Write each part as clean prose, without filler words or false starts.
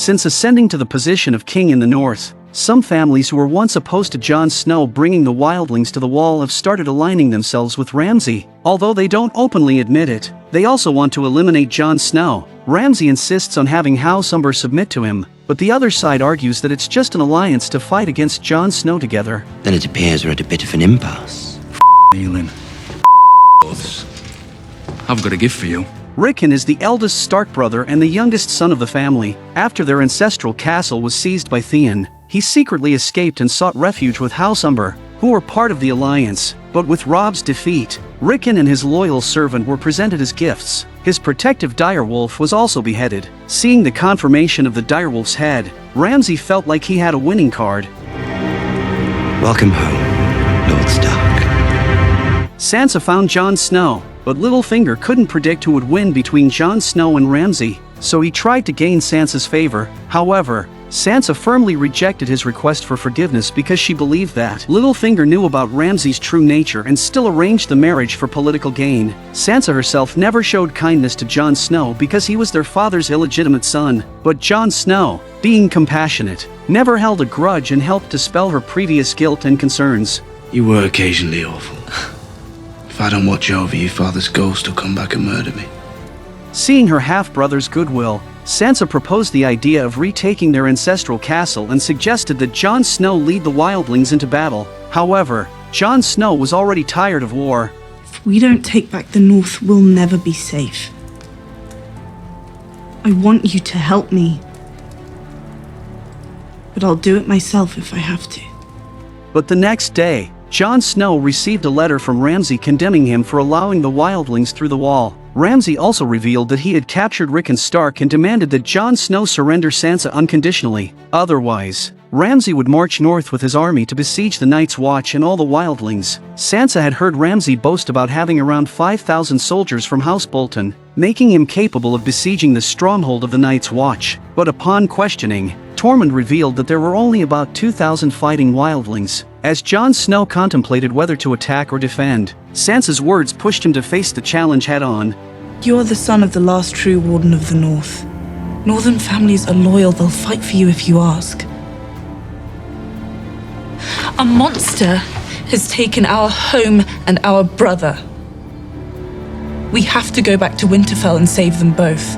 Since ascending to the position of king in the north, some families who were once opposed to Jon Snow bringing the wildlings to the wall have started aligning themselves with Ramsay. Although they don't openly admit it, they also want to eliminate Jon Snow. Ramsay insists on having House Umber submit to him, but the other side argues that it's just an alliance to fight against Jon Snow together. Then it appears we're at a bit of an impasse. Kneeling. I've got a gift for you. Rickon is the eldest Stark brother and the youngest son of the family. After their ancestral castle was seized by Theon, he secretly escaped and sought refuge with House Umber, who were part of the alliance. But with Robb's defeat, Rickon and his loyal servant were presented as gifts. His protective direwolf was also beheaded. Seeing the confirmation of the direwolf's head, Ramsay felt like he had a winning card. Welcome home, Lord Stark. Sansa found Jon Snow, but Littlefinger couldn't predict who would win between Jon Snow and Ramsay, so he tried to gain Sansa's favor. However, Sansa firmly rejected his request for forgiveness because she believed that Littlefinger knew about Ramsay's true nature and still arranged the marriage for political gain. Sansa herself never showed kindness to Jon Snow because he was their father's illegitimate son, but Jon Snow, being compassionate, never held a grudge and helped dispel her previous guilt and concerns. You were occasionally awful. If I don't watch over you, Father's ghost will come back and murder me. Seeing her half-brother's goodwill, Sansa proposed the idea of retaking their ancestral castle and suggested that Jon Snow lead the wildlings into battle. However, Jon Snow was already tired of war. If we don't take back the North, we'll never be safe. I want you to help me. But I'll do it myself if I have to. But the next day, Jon Snow received a letter from Ramsay condemning him for allowing the wildlings through the wall. Ramsay also revealed that he had captured Rickon Stark and demanded that Jon Snow surrender Sansa unconditionally. Otherwise, Ramsay would march north with his army to besiege the Night's Watch and all the wildlings. Sansa had heard Ramsay boast about having around 5,000 soldiers from House Bolton, making him capable of besieging the stronghold of the Night's Watch. But upon questioning, Tormund revealed that there were only about 2,000 fighting wildlings. As Jon Snow contemplated whether to attack or defend, Sansa's words pushed him to face the challenge head-on. You are the son of the last true Warden of the North. Northern families are loyal, they'll fight for you if you ask. A monster has taken our home and our brother. We have to go back to Winterfell and save them both.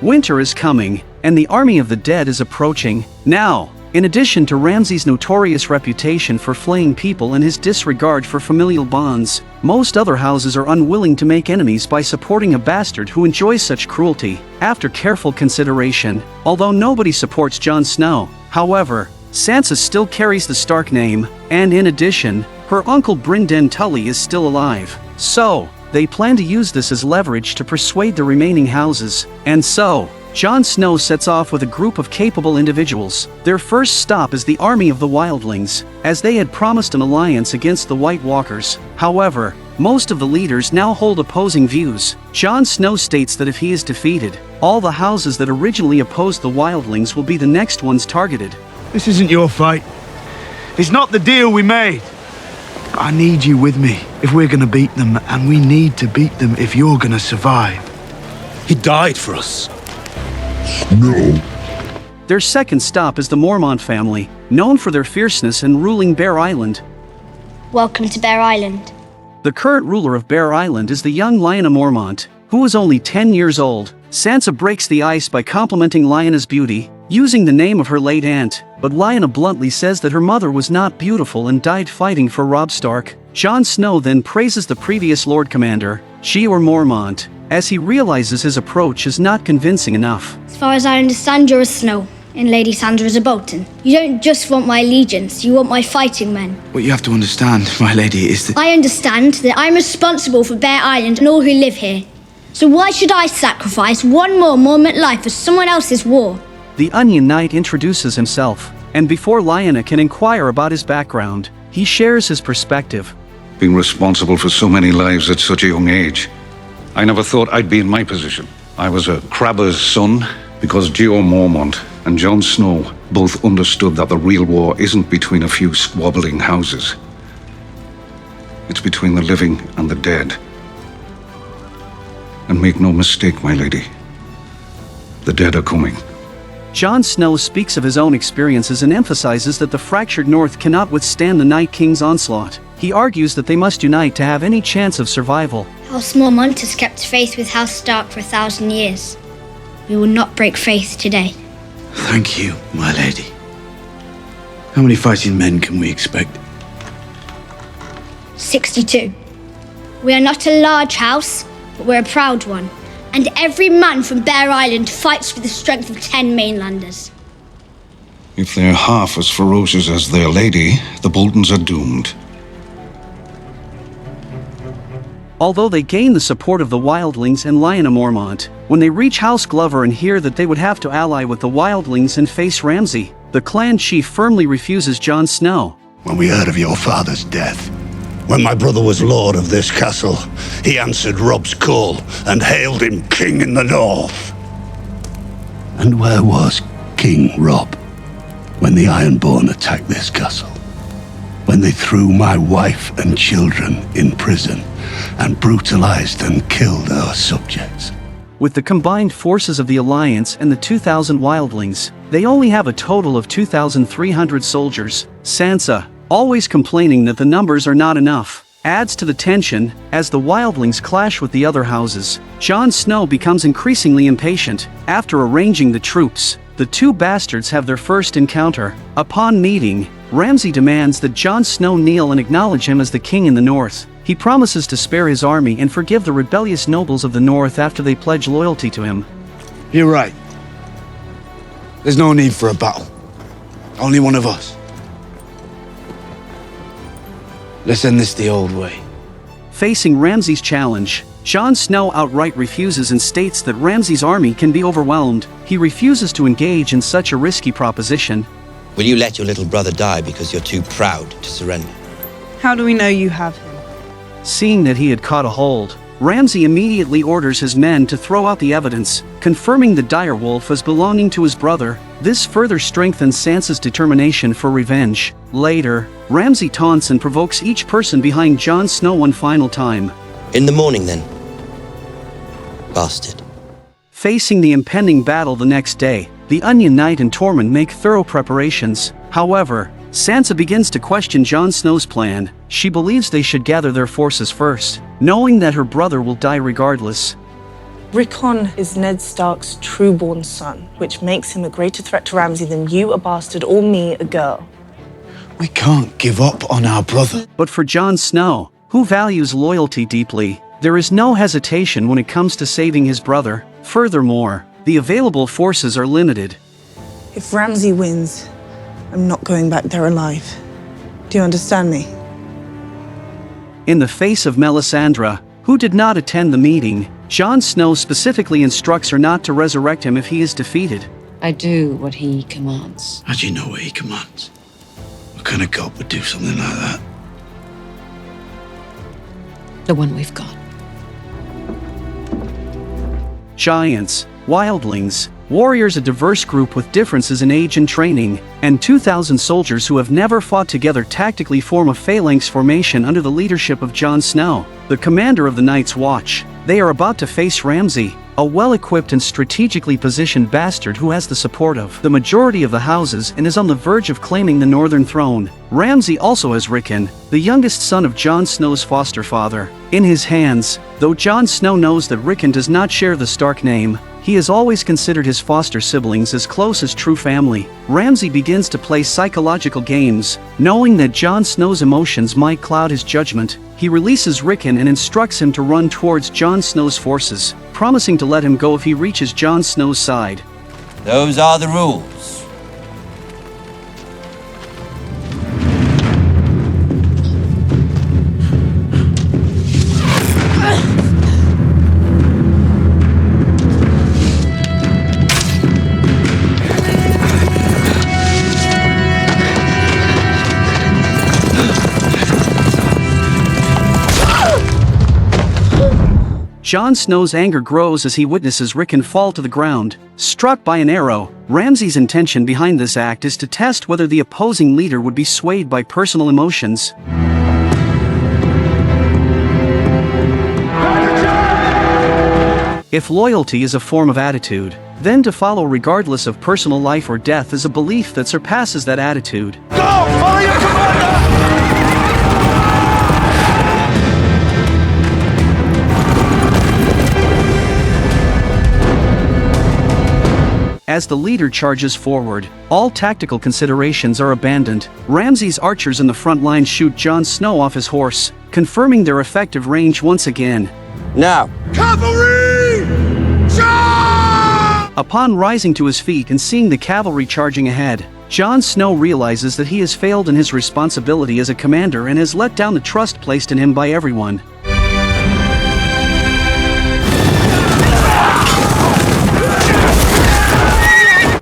Winter is coming, and the army of the dead is approaching. Now, in addition to Ramsay's notorious reputation for flaying people and his disregard for familial bonds, most other houses are unwilling to make enemies by supporting a bastard who enjoys such cruelty. After careful consideration, although nobody supports Jon Snow, however, Sansa still carries the Stark name, and in addition, her uncle Brynden Tully is still alive. So, they plan to use this as leverage to persuade the remaining houses, and so, Jon Snow sets off with a group of capable individuals. Their first stop is the army of the wildlings, as they had promised an alliance against the White Walkers. However, most of the leaders now hold opposing views. Jon Snow states that if he is defeated, all the houses that originally opposed the wildlings will be the next ones targeted. This isn't your fight. It's not the deal we made. I need you with me if we're gonna beat them, and we need to beat them if you're gonna survive. He died for us. No. Their second stop is the Mormont family, known for their fierceness and ruling Bear Island. Welcome to Bear Island. The current ruler of Bear Island is the young Lyanna Mormont, who is only 10 years old. Sansa breaks the ice by complimenting Lyanna's beauty, using the name of her late aunt, but Lyanna bluntly says that her mother was not beautiful and died fighting for Robb Stark. Jon Snow then praises the previous Lord Commander, Jeor Mormont, as he realizes his approach is not convincing enough. As far as I understand, you're a Snow, and Lady Sandra is a Bolton. You don't just want my allegiance, you want my fighting men. What you have to understand, my lady, is that... I understand that I'm responsible for Bear Island and all who live here. So why should I sacrifice one more Mormont life for someone else's war? The Onion Knight introduces himself, and before Lyanna can inquire about his background, he shares his perspective. Being responsible for so many lives at such a young age, I never thought I'd be in my position. I was a crabber's son because Jeor Mormont and Jon Snow both understood that the real war isn't between a few squabbling houses. It's between the living and the dead. And make no mistake, my lady, the dead are coming. Jon Snow speaks of his own experiences and emphasizes that the fractured North cannot withstand the Night King's onslaught. He argues that they must unite to have any chance of survival. House Mormont has kept faith with House Stark for 1,000 years. We will not break faith today. Thank you, my lady. How many fighting men can we expect? 62. We are not a large house, but we're a proud one. And every man from Bear Island fights with the strength of 10 mainlanders. If they're half as ferocious as their lady, the Boltons are doomed. Although they gain the support of the Wildlings and Lyanna Mormont, when they reach House Glover and hear that they would have to ally with the Wildlings and face Ramsay, the clan chief firmly refuses Jon Snow. When we heard of your father's death, when my brother was lord of this castle, he answered Rob's call and hailed him king in the north. And where was King Rob when the Ironborn attacked this castle? When they threw my wife and children in prison and brutalized and killed our subjects? With the combined forces of the Alliance and the 2,000 Wildlings, they only have a total of 2,300 soldiers. Sansa, always complaining that the numbers are not enough, adds to the tension. As the Wildlings clash with the other houses, Jon Snow becomes increasingly impatient. After arranging the troops, the two bastards have their first encounter. Upon meeting, Ramsay demands that Jon Snow kneel and acknowledge him as the king in the north. He promises to spare his army and forgive the rebellious nobles of the north after they pledge loyalty to him. You're right. There's no need for a battle. Only one of us. Let's end this the old way. Facing Ramsay's challenge, Jon Snow outright refuses and states that Ramsay's army can be overwhelmed. He refuses to engage in such a risky proposition. Will you let your little brother die because you're too proud to surrender? How do we know you have him? Seeing that he had caught a hold, Ramsay immediately orders his men to throw out the evidence, confirming the direwolf as belonging to his brother. This further strengthens Sansa's determination for revenge. Later, Ramsay taunts and provokes each person behind Jon Snow one final time. In the morning, then. Bastard. Facing the impending battle the next day, the Onion Knight and Tormund make thorough preparations. However, Sansa begins to question Jon Snow's plan. She believes they should gather their forces first, knowing that her brother will die regardless. Rickon is Ned Stark's true-born son, which makes him a greater threat to Ramsay than you, a bastard, or me, a girl. We can't give up on our brother. But for Jon Snow, who values loyalty deeply, there is no hesitation when it comes to saving his brother. Furthermore, the available forces are limited. If Ramsay wins, I'm not going back there alive. Do you understand me? In the face of Melisandre, who did not attend the meeting, Jon Snow specifically instructs her not to resurrect him if he is defeated. I do what he commands. How do you know what he commands? What kind of god would do something like that? The one we've got. Giants, wildlings, warriors, a diverse group with differences in age and training, and 2,000 soldiers who have never fought together tactically form a phalanx formation under the leadership of Jon Snow, the commander of the Night's Watch. They are about to face Ramsay, a well-equipped and strategically positioned bastard who has the support of the majority of the houses and is on the verge of claiming the Northern Throne. Ramsay also has Rickon, the youngest son of Jon Snow's foster father, in his hands. Though Jon Snow knows that Rickon does not share the Stark name, he has always considered his foster siblings as close as true family. Ramsay begins to play psychological games, knowing that Jon Snow's emotions might cloud his judgment. He releases Rickon and instructs him to run towards Jon Snow's forces, promising to let him go if he reaches Jon Snow's side. Those are the rules. Jon Snow's anger grows as he witnesses Rickon fall to the ground, struck by an arrow. Ramsay's intention behind this act is to test whether the opposing leader would be swayed by personal emotions. If loyalty is a form of attitude, Then to follow regardless of personal life or death is a belief that surpasses that attitude. Go! Follow your commander! As the leader charges forward, all tactical considerations are abandoned. Ramsay's archers in the front line shoot Jon Snow off his horse, confirming their effective range once again. Now, Cavalry! Charge! Upon rising to his feet and seeing the cavalry charging ahead, Jon Snow realizes that he has failed in his responsibility as a commander and has let down the trust placed in him by everyone.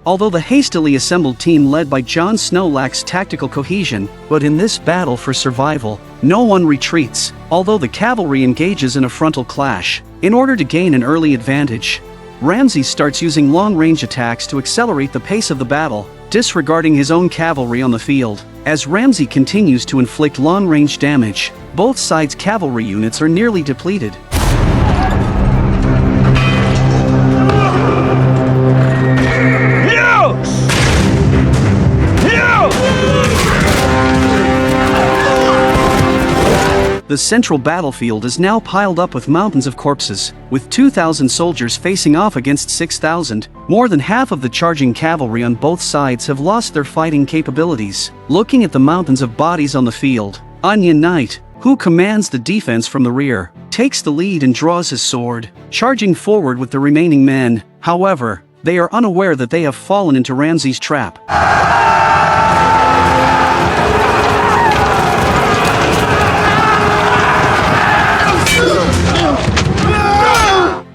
Although the hastily assembled team led by Jon Snow lacks tactical cohesion, but in this battle for survival, no one retreats, although the cavalry engages in a frontal clash. In order to gain an early advantage, Ramsay starts using long-range attacks to accelerate the pace of the battle, disregarding his own cavalry on the field. As Ramsay continues to inflict long-range damage, both sides' cavalry units are nearly depleted. The central battlefield is now piled up with mountains of corpses, with 2,000 soldiers facing off against 6,000. More than half of the charging cavalry on both sides have lost their fighting capabilities. Looking at the mountains of bodies on the field, Onion Knight, who commands the defense from the rear, takes the lead and draws his sword, charging forward with the remaining men. However, they are unaware that they have fallen into Ramsay's trap.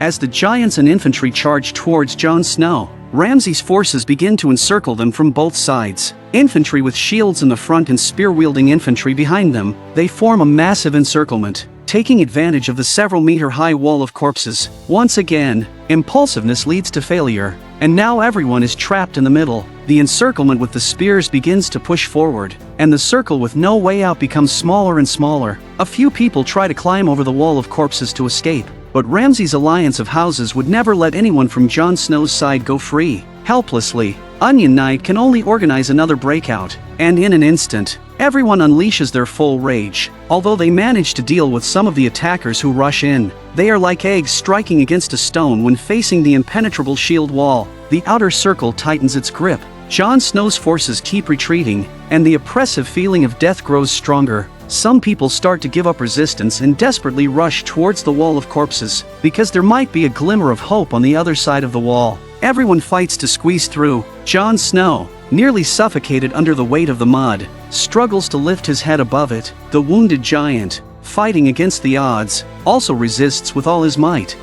As the giants and infantry charge towards Jon Snow, Ramsay's forces begin to encircle them from both sides. Infantry with shields in the front and spear-wielding infantry behind them, they form a massive encirclement, taking advantage of the several-meter-high wall of corpses. Once again, impulsiveness leads to failure, and now everyone is trapped in the middle. The encirclement with the spears begins to push forward, and the circle with no way out becomes smaller and smaller. A few people try to climb over the wall of corpses to escape, but Ramsay's alliance of houses would never let anyone from Jon Snow's side go free. Helplessly, Onion Knight can only organize another breakout, and in an instant, everyone unleashes their full rage. Although they manage to deal with some of the attackers who rush in, they are like eggs striking against a stone when facing the impenetrable shield wall. The outer circle tightens its grip. Jon Snow's forces keep retreating, and the oppressive feeling of death grows stronger. Some people start to give up resistance and desperately rush towards the wall of corpses, because there might be a glimmer of hope on the other side of the wall. Everyone fights to squeeze through. Jon Snow, nearly suffocated under the weight of the mud, struggles to lift his head above it. The wounded giant, fighting against the odds, also resists with all his might.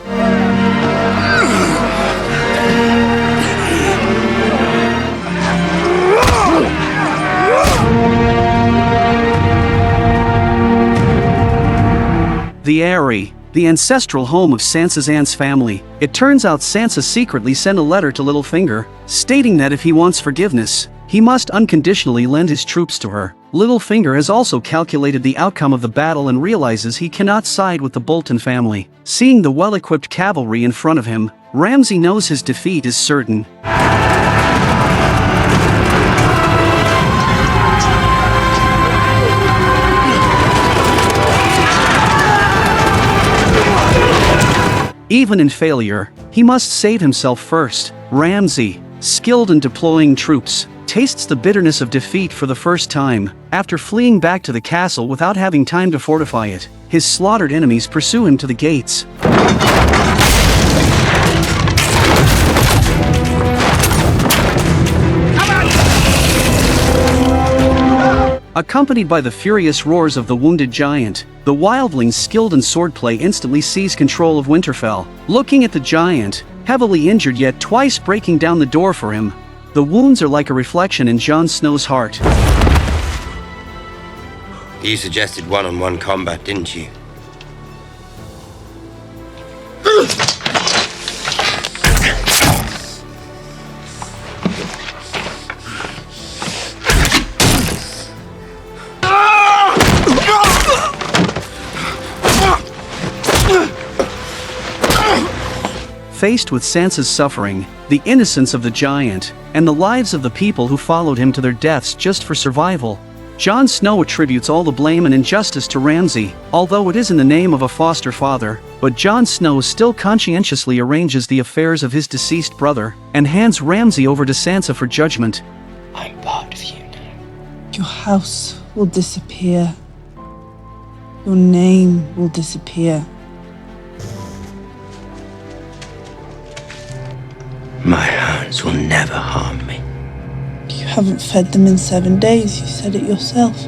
The Eyrie, the ancestral home of Sansa's aunt's family. It turns out Sansa secretly sent a letter to Littlefinger, stating that if he wants forgiveness, he must unconditionally lend his troops to her. Littlefinger has also calculated the outcome of the battle and realizes he cannot side with the Bolton family. Seeing the well-equipped cavalry in front of him, Ramsay knows his defeat is certain. Even in failure, he must save himself first. Ramsay, skilled in deploying troops, tastes the bitterness of defeat for the first time. After fleeing back to the castle without having time to fortify it, his slaughtered enemies pursue him to the gates. Accompanied by the furious roars of the wounded giant, the wildlings skilled in swordplay instantly seize control of Winterfell. Looking at the giant, heavily injured yet twice breaking down the door for him, the wounds are like a reflection in Jon Snow's heart. You suggested one-on-one combat, didn't you? faced with Sansa's suffering, the innocence of the giant, and the lives of the people who followed him to their deaths just for survival, Jon Snow attributes all the blame and injustice to Ramsay, although it is in the name of a foster father. But Jon Snow still conscientiously arranges the affairs of his deceased brother, and hands Ramsay over to Sansa for judgment. I'm part of you now. Your house will disappear. Your name will disappear. My hounds will never harm me. You haven't fed them in 7 days, you said it yourself.